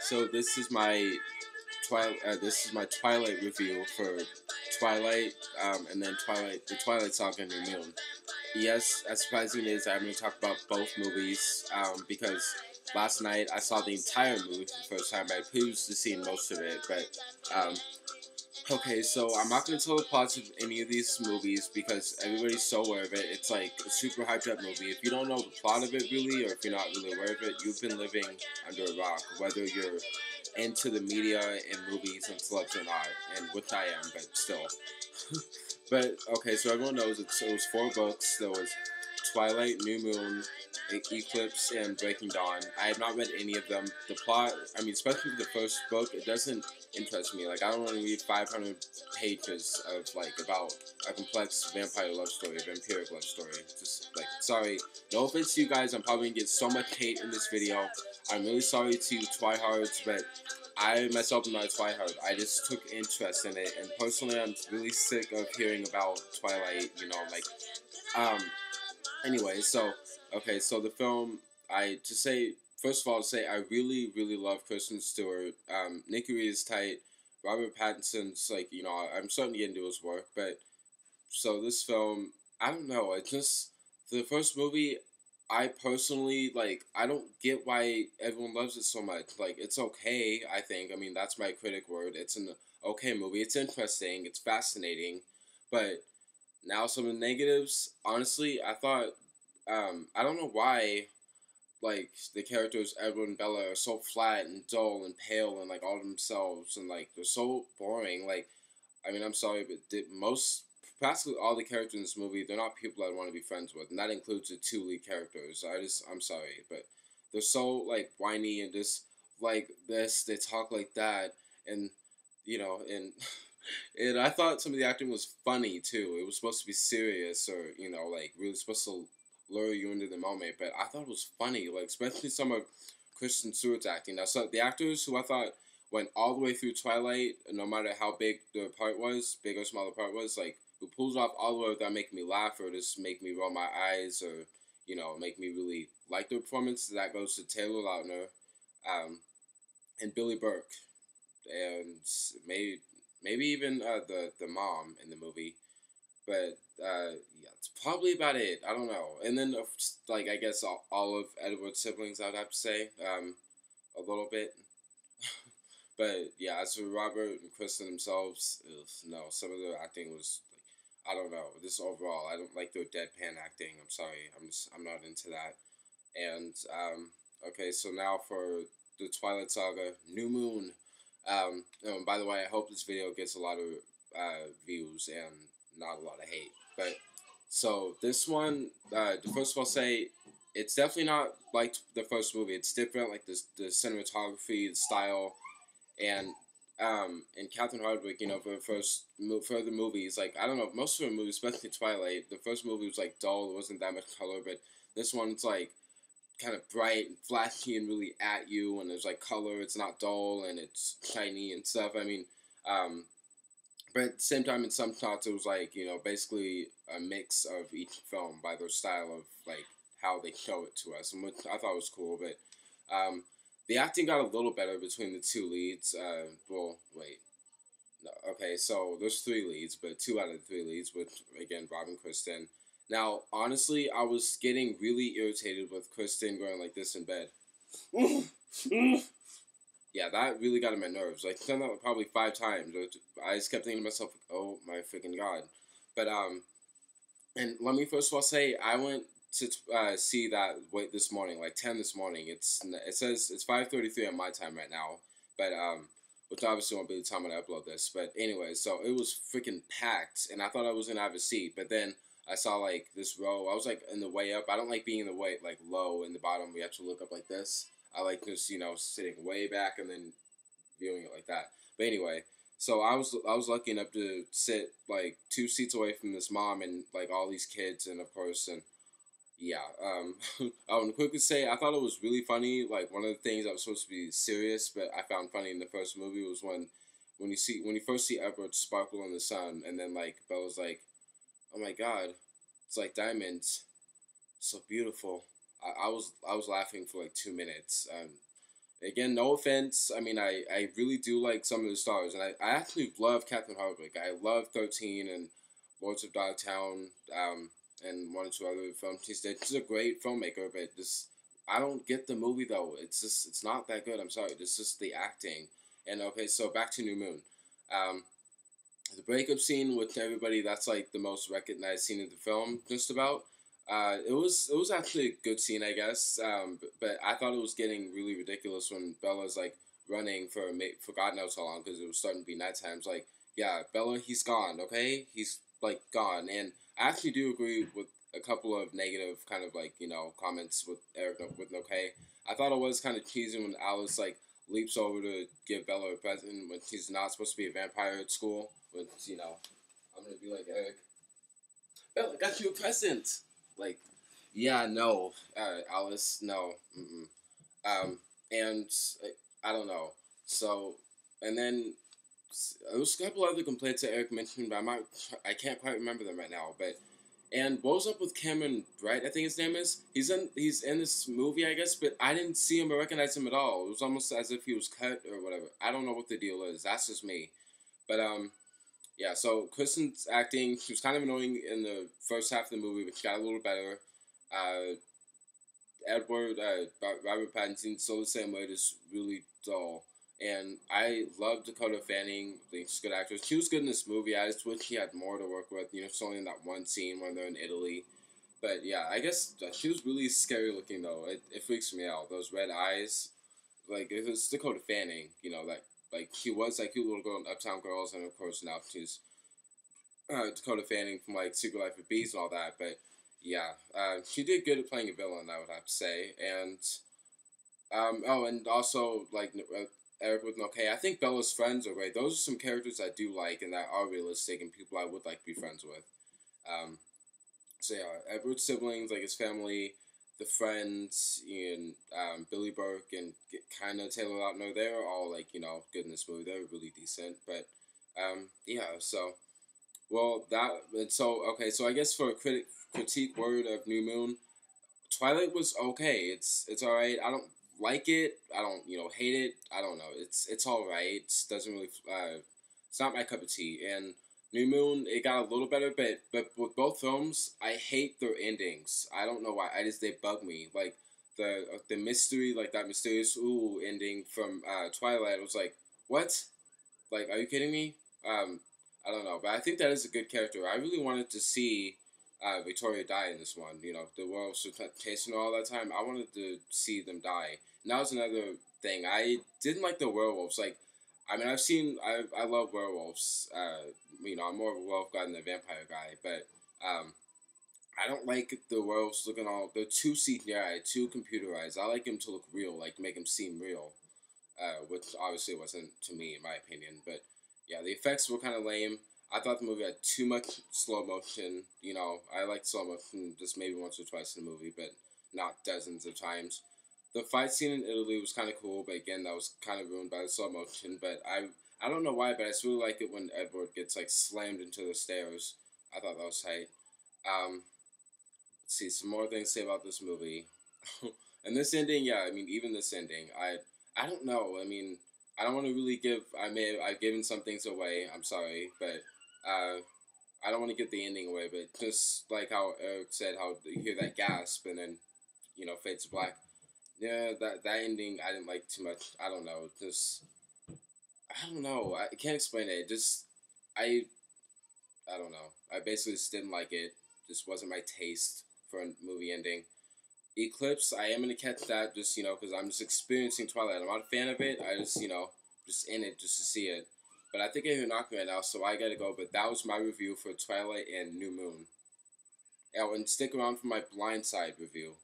So this is my Twilight review for Twilight, and then the Twilight Saga and New Moon. Yes, as surprising as I'm going to talk about both movies, because last night I saw the entire movie for the first time. I previously seen most of it, but um, okay, so I'm not going to tell the plots of any of these movies because everybody's so aware of it. It's like a super hyped up movie. If you don't know the plot of it really, or if you're not really aware of it, you've been living under a rock, whether you're into the media and movies and celebs or not, and which I am, but still. But okay, so everyone knows it was four books. There was Twilight, New Moon, Eclipse, and Breaking Dawn. I have not read any of them. The plot, I mean, especially the first book, it doesn't interest me. Like, I don't want to read 500 pages of, like, about a complex vampire love story, vampiric love story. Just, like, sorry. No offense to you guys, I'm probably going to get so much hate in this video. I'm really sorry to you Twihards, but I myself am not a Twihard. I just took interest in it, and personally, I'm really sick of hearing about Twilight, anyway, so, okay, so the film, first of all, I really, really love Kristen Stewart. Nick Fury is tight. Robert Pattinson's, I'm starting to get into his work, but, so this film, I don't know, the first movie, I personally, I don't get why everyone loves it so much. Like, it's okay, I think. I mean, that's my critic word. It's an okay movie. It's interesting. It's fascinating. But now some of the negatives, honestly, I thought, I don't know why, the characters, Edward and Bella, are so flat and dull and pale and, all themselves. And, they're so boring. I mean, I'm sorry, but practically all the characters in this movie, they're not people I'd want to be friends with, and that includes the two lead characters. I'm sorry, but they're so, whiny and just, this, they talk like that, and, and, and I thought some of the acting was funny, too. It was supposed to be serious, or, really supposed to lure you into the moment, but I thought it was funny, especially some of Kristen Stewart's acting. Now, so the actors who I thought went all the way through Twilight, no matter how big the part was, big or small the part was, who pulls off all the way without making me laugh or just make me roll my eyes or, make me really like the performance. That goes to Taylor Lautner, and Billy Burke, and maybe even the mom in the movie. But, yeah, it's probably about it. I don't know. And then, I guess all of Edward's siblings, I would have to say, a little bit. But, yeah, as for Robert and Kristen themselves, no, some of the acting was, I don't know. Just overall, I don't like their deadpan acting. I'm sorry. I'm not into that. And, okay, so now for the Twilight Saga, New Moon. And by the way, I hope this video gets a lot of views and not a lot of hate. But, so, this one, first of all, say, it's definitely not like the first movie. It's different, the cinematography, the style, and Catherine Hardwicke, for the movies, I don't know, most of the movies, especially Twilight, the first movie was, dull, there wasn't that much color, but this one's, kind of bright and flashy and really at you, and there's, color, it's not dull, and it's shiny and stuff. I mean, but at the same time, in some shots, it was, basically a mix of each film by their style of, how they show it to us, and which I thought was cool, but, the acting got a little better between the two leads. Well, wait. No, okay, so there's three leads, but two out of the three leads, with, again, Rob and Kristen. Now, honestly, I was getting really irritated with Kristen going like this in bed. Yeah, that really got on my nerves. Done that probably 5 times. I just kept thinking to myself, oh my freaking god. But, and let me first of all say, I went to see that this morning, 10 this morning. It says it's 5:33 on my time right now, but which obviously won't be the time when I upload this. But anyway, so it was freaking packed, and I thought I was gonna have a seat, but then I saw this row. I was in the way up. I don't like being in the way low in the bottom. We have to look up like this. I like just sitting way back and then viewing it like that. But anyway. So I was lucky enough to sit 2 seats away from this mom and all these kids, and of course, and yeah, I want to quickly say I thought it was really funny. One of the things that was supposed to be serious, but I found funny in the first movie was when you first see Edward sparkle in the sun, and then Bella's oh my god, it's like diamonds, so beautiful. I was laughing for 2 minutes. again, no offense. I mean, I really do like some of the stars, and I actually love Captain Harvick. I love 13 and Lords of Dogtown, and one or two other films he's did. He's a great filmmaker, but just I don't get the movie though. It's not that good. I'm sorry. It's just the acting. And okay, so back to New Moon. Um, the breakup scene with everybody, that's like the most recognized scene of the film, just about. It was actually a good scene, I guess. But I thought it was getting really ridiculous when Bella's like running for God knows how long because it was starting to be nighttime. It's like, yeah, Bella, he's gone. Okay, he's like gone. And I actually do agree with a couple of negative kind of like comments with Eric with No K. I thought it was kind of cheesy when Alice like leaps over to give Bella a present when she's not supposed to be a vampire at school. But I'm gonna be like Eric. Bella got you a present. Like, yeah, no, Alice, no, mm-mm. And I don't know. So, and then there was a couple other complaints that Eric mentioned, but I can't quite remember them right now. But and what was up with Cameron Bright? I think his name is. He's in this movie, I guess, but I didn't see him or recognize him at all. It was almost as if he was cut or whatever. I don't know what the deal is. That's just me. But yeah, so Kristen's acting, she was kind of annoying in the first half of the movie, but she got a little better. Uh, Robert Pattinson, still the same way, just really dull. And I love Dakota Fanning. I think she's a good actress. She was good in this movie. I just wish she had more to work with. It's only in that one scene when they're in Italy. But yeah, I guess she was really scary looking, though. It freaks me out. Those red eyes. Like, it was Dakota Fanning, like she was that cute little girl in Uptown Girls, and of course now she's Dakota Fanning from like Secret Life of Bees and all that. But yeah, she did good at playing a villain, I would have to say. And and also like Eric with No K. I think Bella's friends are great. Those are some characters I do like and that are realistic and people I would like to be friends with. Um, so yeah, Edward's siblings, like his family, the friends, and Billy Burke and kind of Taylor Lautner, they're all like good in this movie. They're really decent, but yeah. So okay. So I guess for a critique word of New Moon, Twilight was okay. It's all right. I don't like it. I don't hate it. I don't know. It's all right. It doesn't really. It's not my cup of tea. And New Moon, it got a little better, but with both films, I hate their endings. I don't know why. They bug me. Like the mystery, like that mysterious ending from Twilight. I was like, what? Like, are you kidding me? I don't know, but I think that is a good character. I really wanted to see Victoria die in this one. The werewolves were chasing her all that time. I wanted to see them die. And that was another thing. I didn't like the werewolves. Like, I mean, I love werewolves. I'm more of a werewolf guy than a vampire guy. But I don't like the werewolves looking they're too CGI, too computerized. I like them to look real, like make them seem real. Which obviously wasn't to me, in my opinion. But yeah, the effects were kind of lame. I thought the movie had too much slow motion. I liked slow motion just maybe once or twice in the movie, but not dozens of times. The fight scene in Italy was kind of cool, but again, that was kind of ruined by the slow motion. But I don't know why, but I just really like it when Edward gets like slammed into the stairs. I thought that was tight. Let's see some more things to say about this movie. And this ending, yeah, I mean, even this ending, I don't know. I mean, I don't want to really give. I've given some things away. I'm sorry, but I don't want to give the ending away. But just like how Eric said, how you hear that gasp and then fades to black. Yeah, that ending I didn't like too much. I don't know. I don't know. I can't explain it. I I don't know. I basically just didn't like it. Just wasn't my taste for a movie ending. Eclipse, I am gonna catch that just because I'm just experiencing Twilight. I'm not a fan of it. I just just in it just to see it. But I think I hear knocking right now, so I gotta go. But that was my review for Twilight and New Moon. Yeah, and stick around for my Blind Side review.